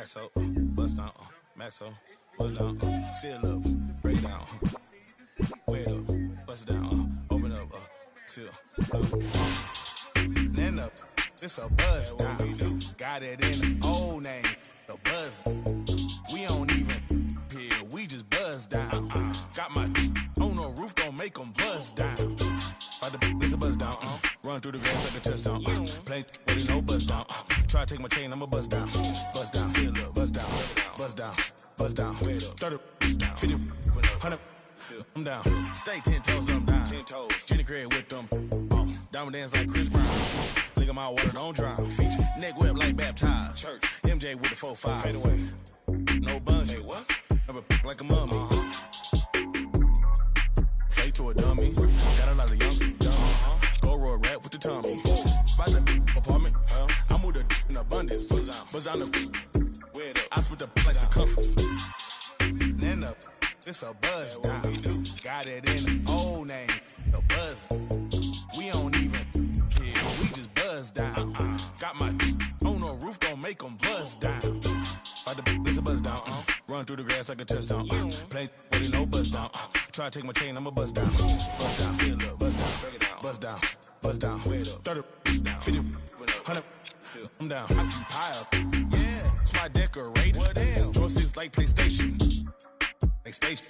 Maxo, bust down, Maxo, bust down, seal up, break it down, weigh it up, bust it down, open up, seal, then up, this a buzz down, got it in the old name, the buzz, we don't even hear, we just buzz down, got my on the roof, don't make them buzz down, it's a buzz down, run through the grass like a touchdown, play, but you know buzz down, try to take my chain, I'ma buzz down, seal up, buzz down, buzz down, buzz down, 30, 50, 100, I'm down, stay 10 toes, I'm down, 10 toes, Jenny Craig with them, diamond dance like Chris Brown, lick my water, don't drown, neck whip like baptized, church, MJ with the 4-5, fade away, no buns, what? Never like a mummy, fade to a dummy, got a lot of young dummies, go roll rap with the tummy, by the apartment, I moved the in abundance, buzz on the I split the like circumference, then up, this a buzz down, got it in the old name, the buzz, we don't even care, we just buzz down, got my on the roof, don't make them buzz down, by the it's a buzz down, run through the grass like a touchdown, play, but you know buzz down, try to take my chain, I'ma buzz down, seal up, buzz down, break it down, buzz down, 30, 50, 100, I'm down, I keep high up, yeah, it's my decorator, what damn, joysticks like PlayStation, like station,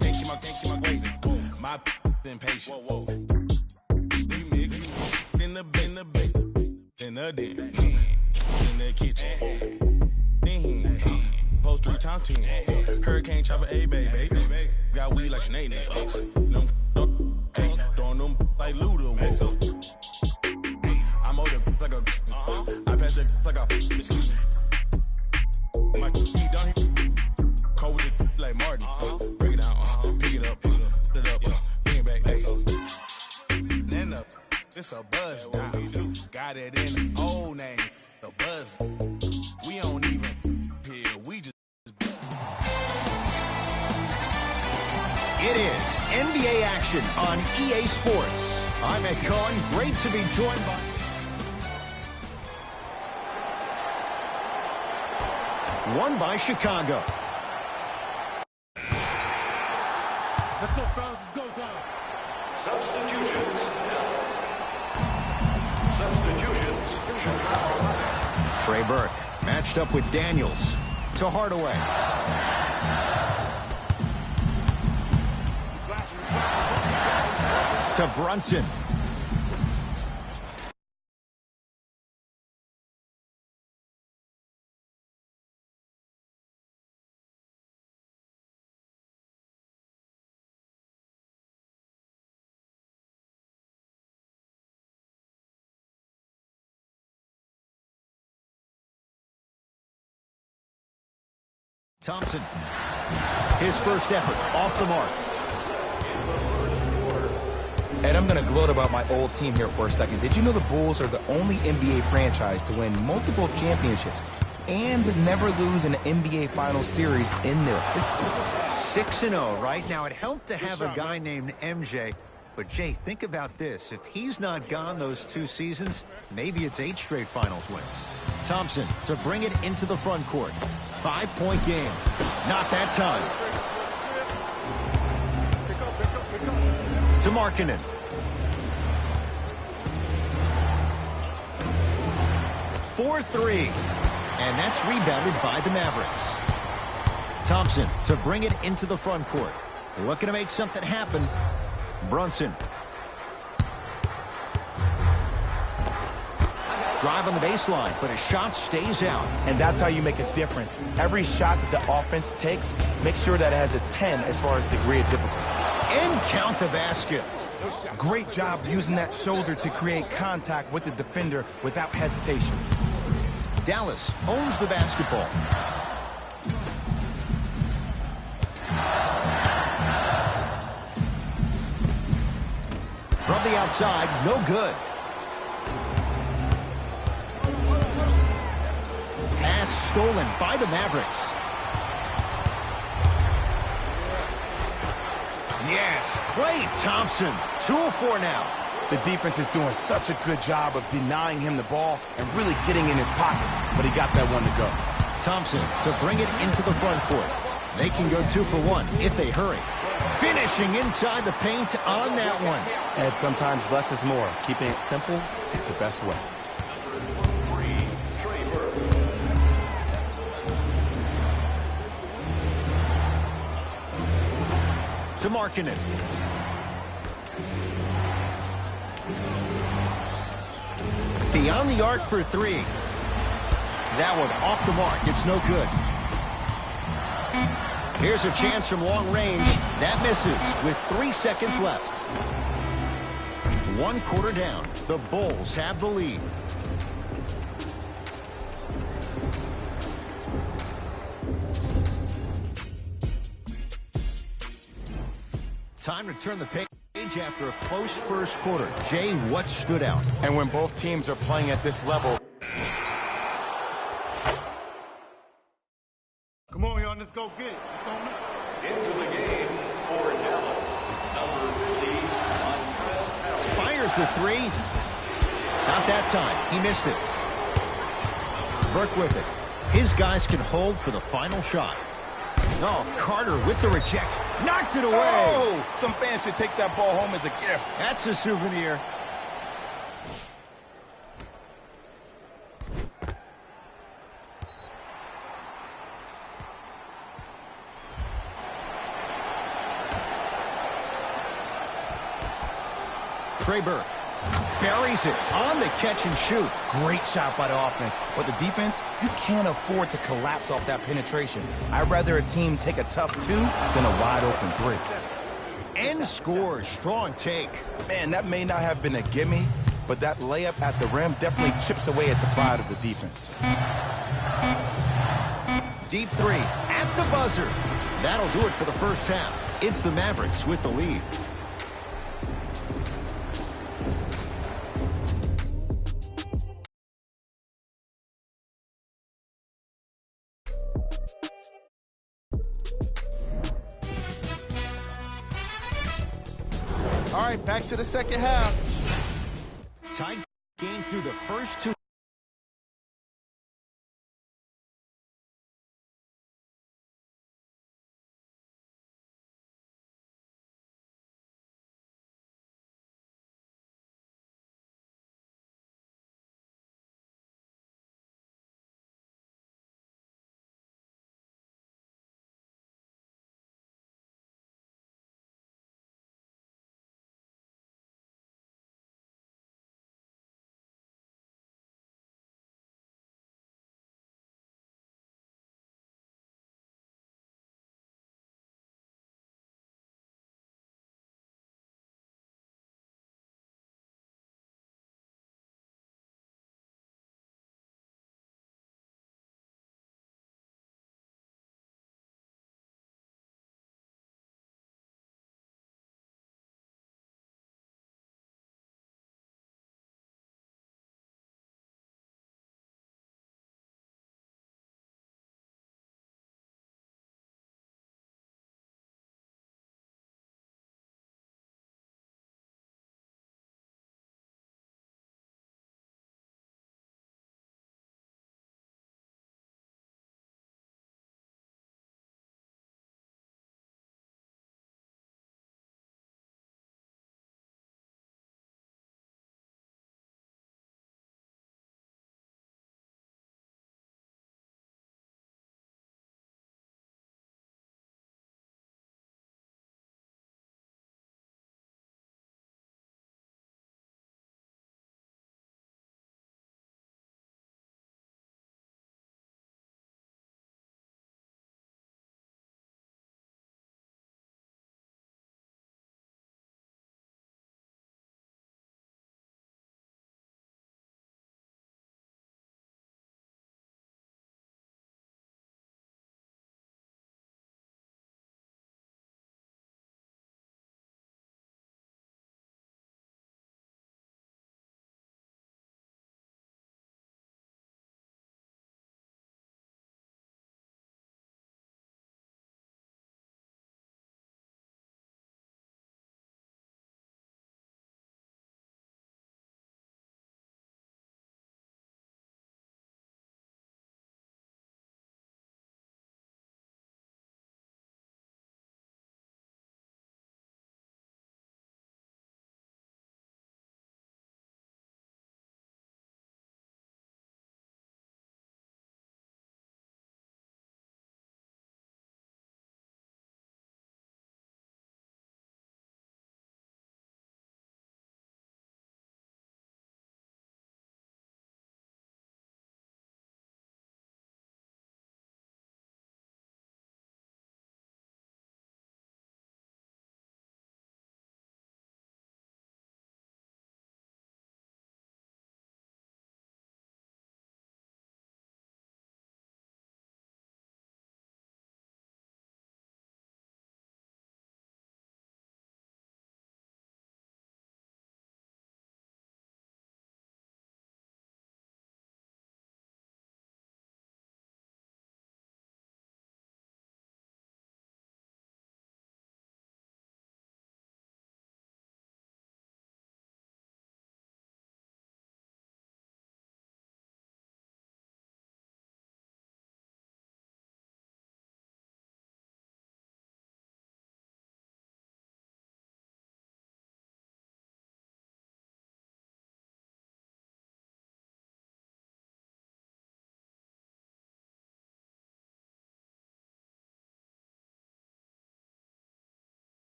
thank you my waiting, my impatient, whoa, remix, in the base, in the den, in the kitchen, post 3 times 10, hurricane chopper, a baby, got weed like Sinead, throwing them like Luda, I'm older like a, I pass it like a, my feet down here, cold with it like Martin, break it down, pick it up, put it up, bring it back, then up, it's a buzz down, got it in the old name, the buzz, we don't even hear, we just. It is NBA action on EA Sports. I'm Ed Cohen, great to be joined by... Won by Chicago. Let's go, fellas. It's go time. Substitutions. Substitutions. Chicago. Trey Burke matched up with Daniels to Hardaway. To Brunson. Thompson, his first effort off the mark. And I'm going to gloat about my old team here for a second. Did you know the Bulls are the only NBA franchise to win multiple championships and never lose an NBA Finals series in their history? 6-0 right now. It helped to have a guy named MJ. But, Jay, think about this. If he's not gone those 2 seasons, maybe it's 8 straight Finals wins. Thompson to bring it into the front court. 5-point game. Not that time. To Markkanen. For 3. And that's rebounded by the Mavericks. Thompson to bring it into the front court. Looking to make something happen. Brunson. Drive on the baseline, but his shot stays out. And that's how you make a difference. Every shot that the offense takes, make sure that it has a 10 as far as degree of difficulty. And count the basket. Great job using that shoulder to create contact with the defender without hesitation. Dallas owns the basketball. From the outside, no good. Pass stolen by the Mavericks. Yes, Klay Thompson, 2 of 4 now. The defense is doing such a good job of denying him the ball and really getting in his pocket, but he got that one to go. Thompson to bring it into the front court. They can go 2 for 1 if they hurry. Finishing inside the paint on that one. And sometimes less is more. Keeping it simple is the best way. To Markkanen. Beyond the arc for 3. That one off the mark. It's no good. Here's a chance from long range. That misses with 3 seconds left. 1 quarter down. The Bulls have the lead. Time to turn the page after a close first quarter. Jay, what stood out? And when both teams are playing at this level. Come on, y'all, let's go get it. Into the game for Dallas, number 50, Montrezl. Fires the 3. Not that time. He missed it. Burke with it. His guys can hold for the final shot. No, Carter with the reject. Knocked it away. Oh, some fans should take that ball home as a gift. That's a souvenir. Trey Burke buries it on the catch and shoot. Great shot by the offense, but the defense, you can't afford to collapse off that penetration. I'd rather a team take a tough 2 than a wide open 3. And scores. Strong take. Man, that may not have been a gimme, but that layup at the rim definitely chips away at the pride of the defense. Deep 3 at the buzzer. That'll do it for the first half. It's the Mavericks with the lead. All right, back to the second half. Tied game through the first 2.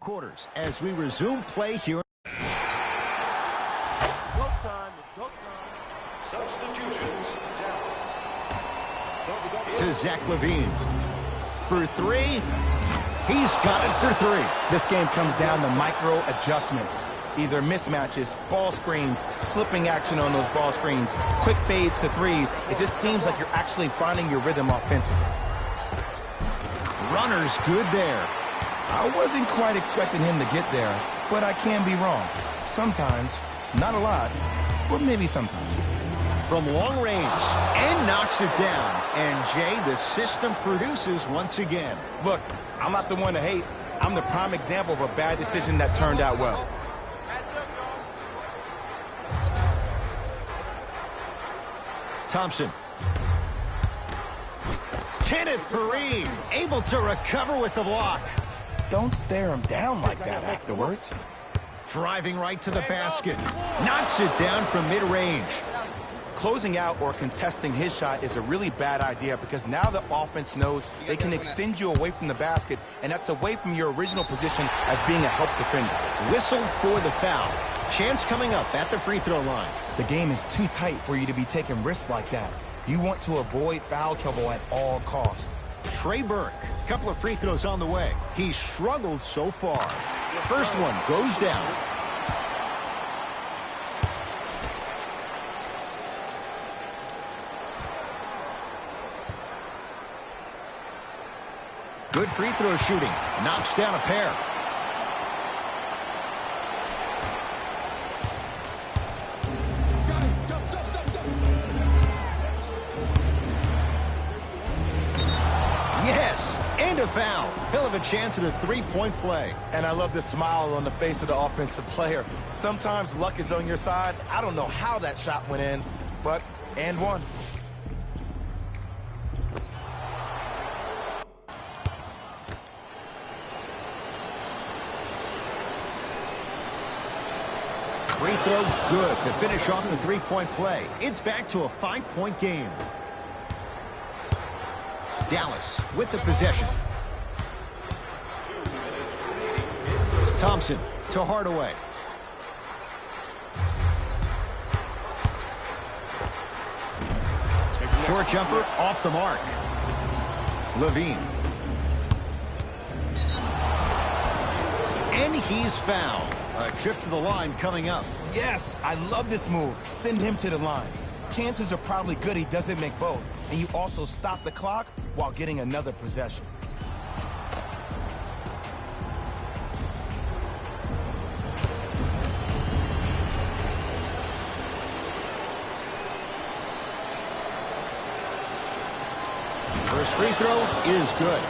quarters as we resume play here. Go time. It's go time. Substitutions, Dallas. To Zach LaVine. For three. He's got it for three. This game comes down to micro adjustments. Either mismatches, ball screens, slipping action on those ball screens, quick fades to threes. It just seems like you're actually finding your rhythm offensively. Runner's good there. I wasn't quite expecting him to get there, but I can be wrong. Sometimes, not a lot, but maybe sometimes. From long range, and knocks it down. And Jay, the system produces once again. Look, I'm not the one to hate. I'm the prime example of a bad decision that turned out well. Thompson. Kenneth Kareem able to recover with the block. Don't stare him down like that afterwards. Driving right to the basket. Knocks it down from mid-range. Closing out or contesting his shot is a really bad idea because now the offense knows they can extend you away from the basket, and that's away from your original position as being a help defender. Whistled for the foul. Chance coming up at the free throw line. The game is too tight for you to be taking risks like that. You want to avoid foul trouble at all costs. Trey Burke, couple of free throws on the way. He's struggled so far. First one goes down. Good free throw shooting. Knocks down a pair. Yes, and a foul. He'll have a chance at a three-point play. And I love the smile on the face of the offensive player. Sometimes luck is on your side. I don't know how that shot went in, but and one. Free throw good to finish off the three-point play. It's back to a 5-point game. Dallas with the possession. Thompson to Hardaway. Short jumper off the mark. LaVine. And he's fouled. A trip to the line coming up. Yes, I love this move. Send him to the line. Chances are probably good he doesn't make both. And you also stop the clock while getting another possession. First free throw is good.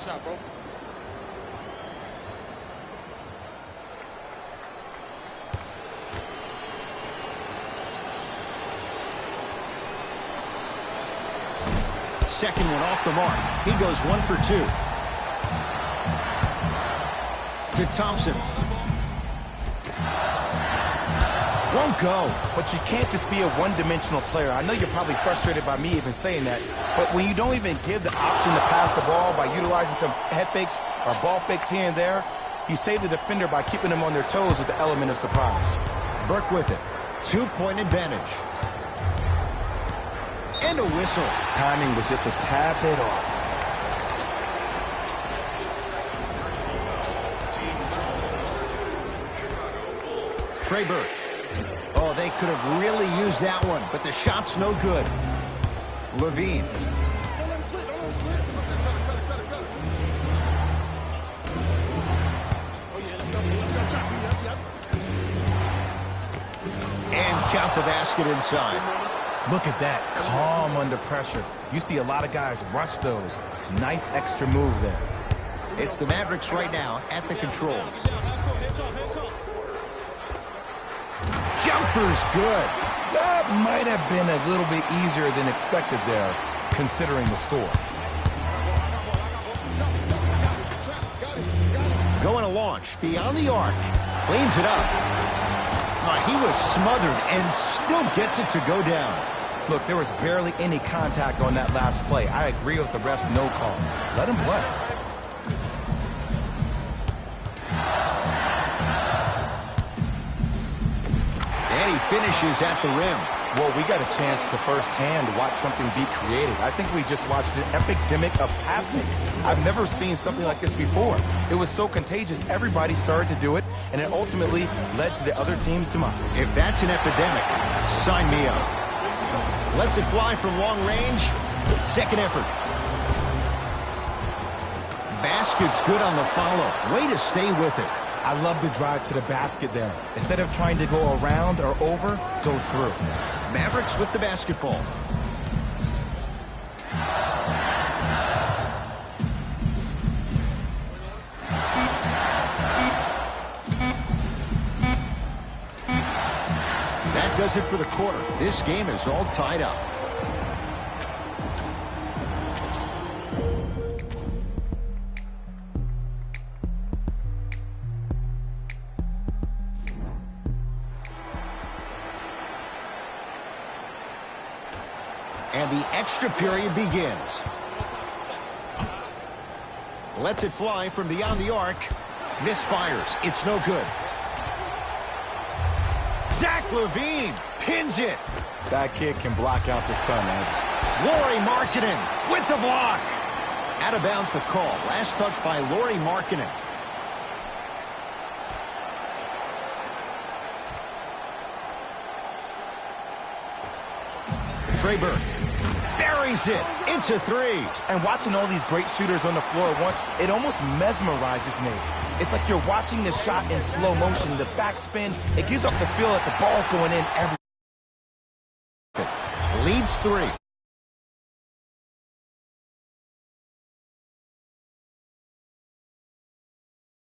Shot, bro. Second one off the mark. He goes 1 for 2. To Thompson. Won't go. But you can't just be a one-dimensional player. I know you're probably frustrated by me even saying that, but when you don't even give the option to pass the ball by utilizing some head fakes or ball fakes here and there, you save the defender by keeping them on their toes with the element of surprise. Burke with it. 2-point advantage. And a whistle. Timing was just a tad bit off. Trey Burke. Oh, they could have really used that one, but the shot's no good. LaVine. And count the basket inside. Look at that, calm under pressure. You see a lot of guys rush those. Nice extra move there. It's the Mavericks right now at the controls. Jumper's good. That might have been a little bit easier than expected there, considering the score. Going to launch beyond the arc. Cleans it up. He was smothered and still gets it to go down. Look, there was barely any contact on that last play. I agree with the ref's no call. Let him play. And he finishes at the rim. Well, we got a chance to firsthand watch something be created. I think we just watched an epidemic of passing. I've never seen something like this before. It was so contagious, everybody started to do it, and it ultimately led to the other team's demise. If that's an epidemic, sign me up. Lets it fly from long range. Second effort. Basket's good on the follow. Way to stay with it. I love the drive to the basket there. Instead of trying to go around or over, go through. Mavericks with the basketball. That does it for the quarter. This game is all tied up. And the extra period begins. Lets it fly from beyond the arc. Misfires. It's no good. Zach LaVine pins it. That kid can block out the sun, Ed. Lauri Markkanen with the block. Out of bounds the call. Last touch by Lauri Markkanen. Trey Burke buries it. It's a three. And watching all these great shooters on the floor at once, it almost mesmerizes me. It's like you're watching the shot in slow motion. The backspin, it gives off the feel that the ball's going in every. Leads three.